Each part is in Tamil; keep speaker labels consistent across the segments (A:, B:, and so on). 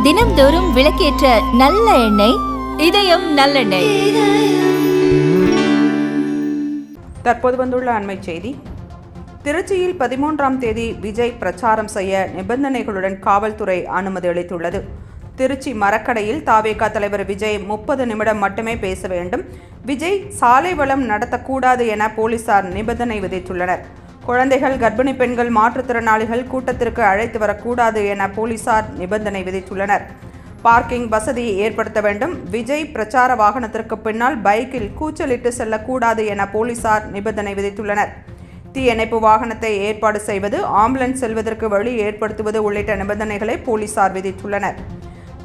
A: தினம்தோறும் விளக்கேற்ற நல்ல எண்ணெய் இதயம் நல்லெண்ணெய்.
B: தற்போது வந்துள்ள அண்மை செய்தி. திருச்சியில் 13ஆம் தேதி விஜய் பிரச்சாரம் செய்ய நிபந்தனைகளுடன் காவல்துறை அனுமதி அளித்துள்ளது. திருச்சி மரக்கடையில் தாவேகா தலைவர் விஜய் 30 நிமிடம் மட்டுமே பேச வேண்டும். விஜய் சாலை வலம் நடத்தக்கூடாது என போலீசார் நிபந்தனை விதித்துள்ளனர். குழந்தைகள், கர்ப்பிணி பெண்கள், மாற்றுத்திறனாளிகள் கூட்டத்திற்கு அழைத்து வரக்கூடாது என போலீசார் நிபந்தனை விதித்துள்ளனர். பார்க்கிங் வசதி ஏற்படுத்த வேண்டும். விஜய் பிரச்சார வாகனத்திற்கு பின்னால் பைக்கில் கூச்சலிட்டு செல்லக்கூடாது என போலீசார் நிபந்தனை விதித்துள்ளனர். தீயணைப்பு வாகனத்தை ஏற்பாடு செய்வது, ஆம்புலன்ஸ் செல்வதற்கு வழி ஏற்படுத்துவது உள்ளிட்ட நிபந்தனைகளை போலீசார் விதித்துள்ளனர்.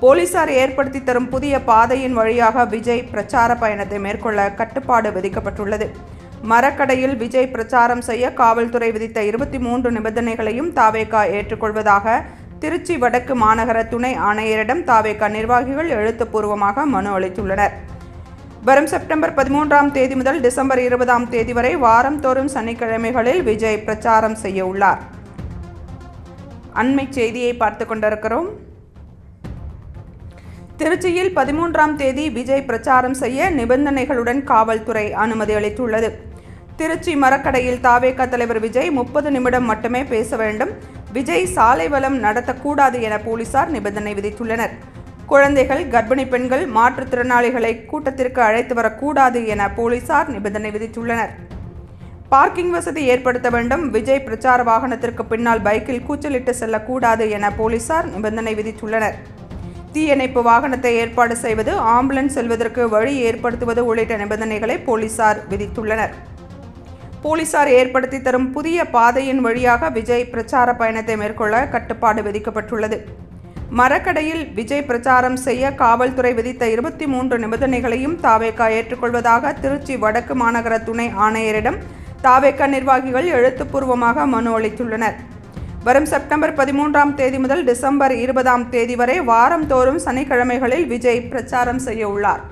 B: போலீசார் ஏற்படுத்தி தரும் புதிய பாதையின் வழியாக விஜய் பிரச்சார பயணத்தை மேற்கொள்ள கட்டுப்பாடு விதிக்கப்பட்டுள்ளது. மரக்கடையில் விஜய் பிரச்சாரம் செய்ய காவல்துறை விதித்த 23 நிபந்தனைகளையும் தாவேகா ஏற்றுக்கொள்வதாக திருச்சி வடக்கு மாநகர துணை ஆணையரிடம் தாவேகா நிர்வாகிகள் எழுத்துப்பூர்வமாக மனு அளித்துள்ளனர். வரும் செப்டம்பர் 13ஆம் தேதி முதல் டிசம்பர் 20ஆம் தேதி வரை வாரந்தோறும் சனிக்கிழமைகளில் விஜய் பிரச்சாரம் செய்ய உள்ளார். அண்மை செய்தியை பார்த்து கொண்டிருக்கிறோம். திருச்சியில் 13ஆம் தேதி விஜய் பிரச்சாரம் செய்ய நிபந்தனைகளுடன் காவல்துறை அனுமதி அளித்துள்ளது. திருச்சி மரக்கடையில் தாவேகா தலைவர் விஜய் 30 நிமிடம் மட்டுமே பேச வேண்டும். விஜய் சாலை வலம் நடத்தக்கூடாது என போலீசார் நிபந்தனை விதித்துள்ளனர். குழந்தைகள், கர்ப்பிணி பெண்கள், மாற்றுத்திறனாளிகளை கூட்டத்திற்கு அழைத்து வரக்கூடாது என போலீசார் நிபந்தனை விதித்துள்ளனர். பார்க்கிங் வசதி ஏற்படுத்த வேண்டும். விஜய் பிரச்சார வாகனத்திற்கு பின்னால் பைக்கில் கூச்சலிட்டு செல்லக்கூடாது என போலீசார் நிபந்தனை விதித்துள்ளனர். தீயணைப்பு வாகனத்தை ஏற்பாடு செய்வது, ஆம்புலன்ஸ் செல்வதற்கு வழி ஏற்படுத்துவது உள்ளிட்ட நிபந்தனைகளை போலீசார் விதித்துள்ளனர். போலீசார் ஏற்படுத்தி தரும் புதிய பாதையின் வழியாக விஜய் பிரச்சார பயணத்தை மேற்கொள்ள கட்டுப்பாடு விதிக்கப்பட்டுள்ளது. மரக்கடையில் விஜய் பிரச்சாரம் செய்ய காவல்துறை விதித்த 23 நிபந்தனைகளையும் தாவேகா ஏற்றுக்கொள்வதாக திருச்சி வடக்கு மாநகர துணை ஆணையரிடம் தாவேகா நிர்வாகிகள் எழுத்துப்பூர்வமாக மனு அளித்துள்ளனர். வரும் செப்டம்பர் 13ஆம் தேதி முதல் டிசம்பர் 20ஆம் தேதி வரை வாரந்தோறும் சனிக்கிழமைகளில் விஜய் பிரச்சாரம் செய்ய உள்ளார்.